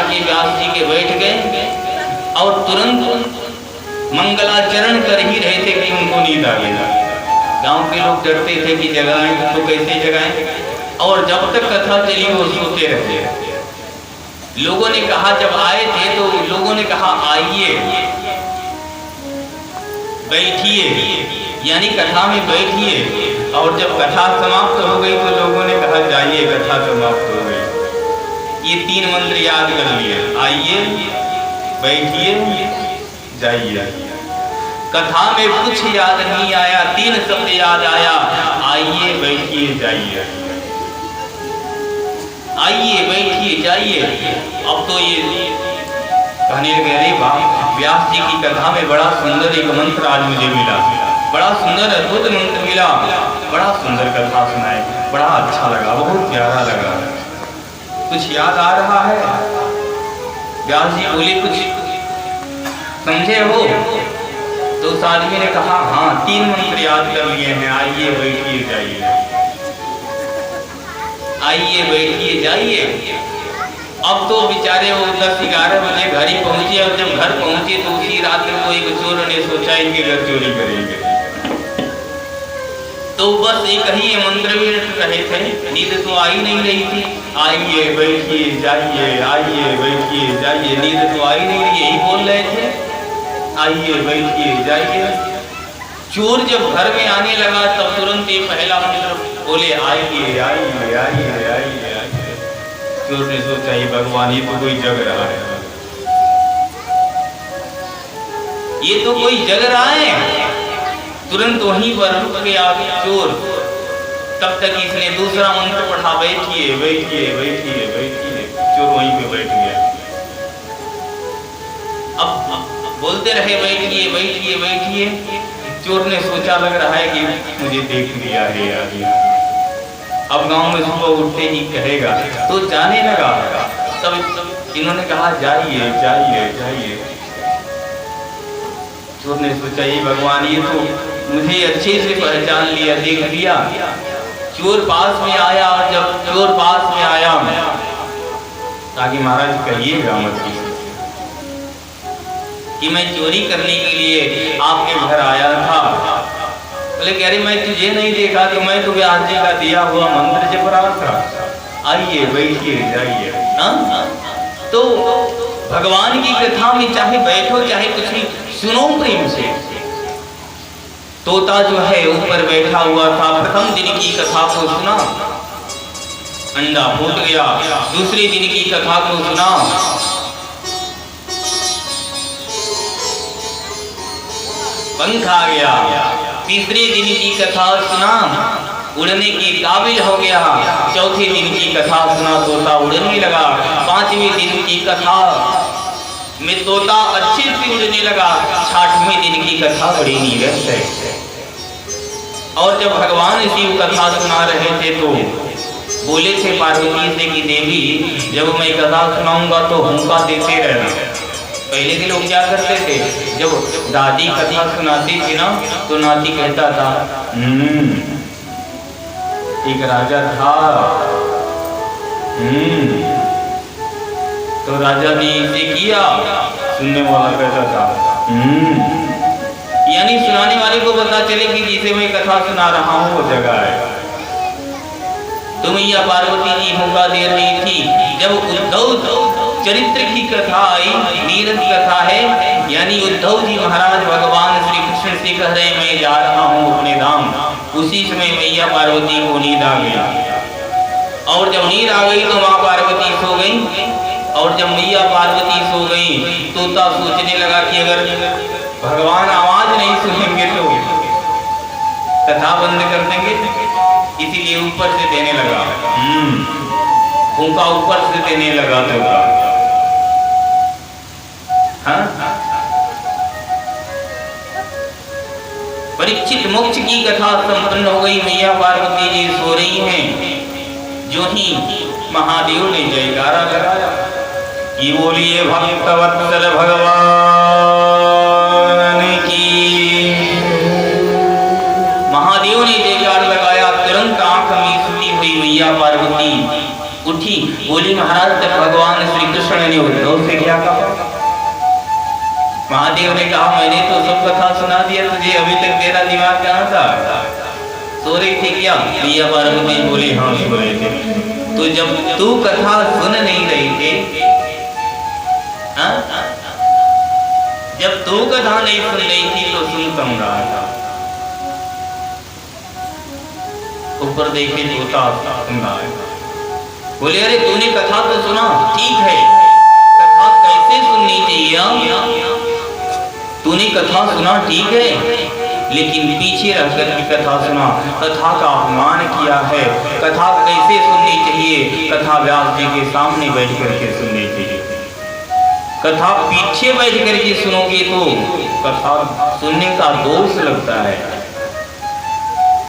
आके व्यास जी के बैठ गए और तुरंत मंगलाचरण कर ही रहे थे कि उनको नींद आ गई। गांव के लोग डरते थे कि जगाएं तो कैसे जगाएं, और जब तक कथा चली वो सोते रहे। लोगों ने कहा, जब आए थे तो लोगों ने कहा आइए बैठिए, यानी कथा में बैठिए। और जब कथा समाप्त हो गई तो लोगों ने कहा जाइए कथा समाप्त हो गई। ये 3 मंत्र याद कर लिए, आइए बैठिए जाइए। कथा में कुछ याद नहीं आया, 3 शब्द याद आया, आइए बैठिए जाइए, आइए बैठिए जाइए। अब तो ये कहने लगे, अरे वाह, व्यास जी की कथा में बड़ा सुंदर एक मंत्र आज मुझे मिला, बड़ा सुंदर अद्भुत मंत्र मिला, बड़ा सुंदर कथा सुनाए, बड़ा अच्छा लगा, बहुत प्यारा लगा। कुछ याद आ रहा है? व्यास जी बोले, कुछ समझे हो? तो उस आदमी ने कहा, हाँ 3 मंत्र याद कर लिए हैं, आइए बैठिए जाइए, आइए बैठिए जाइए। अब तो बेचारे वो 10-11 बजे घर ही पहुंचे, और जब घर पहुंचे तो उसी रात को एक चोर ने सोचा इनके घर चोरी करेंगे। तो बस एक ही मंत्र भी रहे थे, नींद तो आ ही नहीं रही थी, आइए बैठिए जाइए, आइए बैठिए जाइए, नींद तो आ ही नहीं रही, यही बोल रहे थे, आइए बैठिए जाइए। चोर जब घर में आने लगा तब तुरंत ये पहला मंत्र बोले, आइए आइए आइए आइए आइए। चोर ने सोचा, ये भगवान, ये तो कोई जग रहा है, ये तो कोई जग रहा है। तुरंत वहीं पर रुक गया चोर। तब तक इसने दूसरा मंत्र पढ़ा, बैठिए बैठिए बैठिए बैठिए। चोर वहीं पे बैठ गया। अब बोलते रहे, बैठिए बैठिए बैठिए। चोर ने सोचा, लग रहा है कि मुझे देख लिया है आगे, अब गांव में सुबह उठते ही कहेगा, तो जाने लगा। तब इन्होंने कहा, जाइए जाइए जाइए। चोर ने सोचा, ये भगवान, ये तो मुझे अच्छे से पहचान लिया, देख लिया। चोर पास में आया, और जब चोर पास में आया, ताकि महाराज कहिएगा मत कि मैं चोरी करने के लिए आपके घर आया था। बोले, कह रहे, मैं तुझे नहीं देखा, तो मैं तो व्यास जी का दिया हुआ मंत्र जप रहा था, आइए बैठिए जाइए। तो भगवान की कथा में चाहे बैठो चाहे कुछ भी सुनो प्रेम से। तोता जो है ऊपर बैठा हुआ था, प्रथम दिन की कथा को सुना, अंडा फूट गया। दूसरे दिन की कथा को सुना, पंख आ गया। तीसरे दिन की कथा सुना, उड़ने के काबिल हो गया। चौथे दिन की कथा सुना, तोता उड़ने लगा। 5वें दिन की कथा में तोता अच्छे से उड़ने लगा। 6वें दिन की कथा बड़ी नीरस है। और जब भगवान शिव कथा सुना रहे थे तो बोले थे पार्वती से कि देवी, जब मैं कथा सुनाऊंगा तो हुंका देते रहना। पहले के लोग क्या करते थे, जब दादी कथा सुनाती थी ना तो नाती कहता था, एक राजा था, तो राजा ने इसे किया, सुनने वाला कहता था, यानी सुनाने वाले को पता चले कि जिसे मैं कथा सुना रहा हूँ वो जगह है। तो मैया पार्वती जी हुंका दे रही थी। जब उद्धव चरित्र की कथा आई, नीरस कथा है, यानी उद्धव जी महाराज भगवान श्री कृष्ण से कह रहे, मैं जा रहा हूँ अपने धाम। उसी समय मैया पार्वती को नींद आ गई, और जब नींद आ गई तो माँ पार्वती सो गई। और जब मैया पार्वती सो गई, तोता सोचने लगा कि अगर भगवान आवाज नहीं सुनेंगे तो कथा बंद कर देंगे, इसीलिए ऊपर से देने लगा, हुंका ऊपर से देने लगा तोता। परीक्षित मोक्ष की कथा संपन्न हो गई। मैया पार्वती जी सो रही हैं। जो ही महादेव ने जयकारा लगाया कि बोलिए भक्तवत्सल भगवान की। महादेव ने जयकार लगाया। तुरंत आंख में सोती हुई मैया पार्वती उठी, बोली, महाराज, तक भगवान श्री कृष्ण ने उद्धव से क्या कहा? महादेव ने कहा मैंने तो सब कथा सुना दिया तुझे, अभी तक तेरा दिमाग कहाँ था? सो रही थी क्या? दिया पार्वती बोली हाँ सो रहे थे। तो जब तू कथा सुन नहीं रही थी, हाँ? जब तू कथा नहीं सुन रही थी तो सुन कम रहा था। ऊपर देखे तोता सुन रहा है। बोले अरे तूने कथा तो सुना, ठीक है, कथा कैसे सुननी चाहिए? तूने कथा सुना ठीक है, लेकिन पीछे रहकर की कथा सुना, कथा का अपमान किया है। कथा कैसे सुननी चाहिए? कथा व्यास जी के सामने बैठ करके सुननी चाहिए। कथा पीछे बैठ करके सुनोगे तो कथा सुनने का दोष लगता है।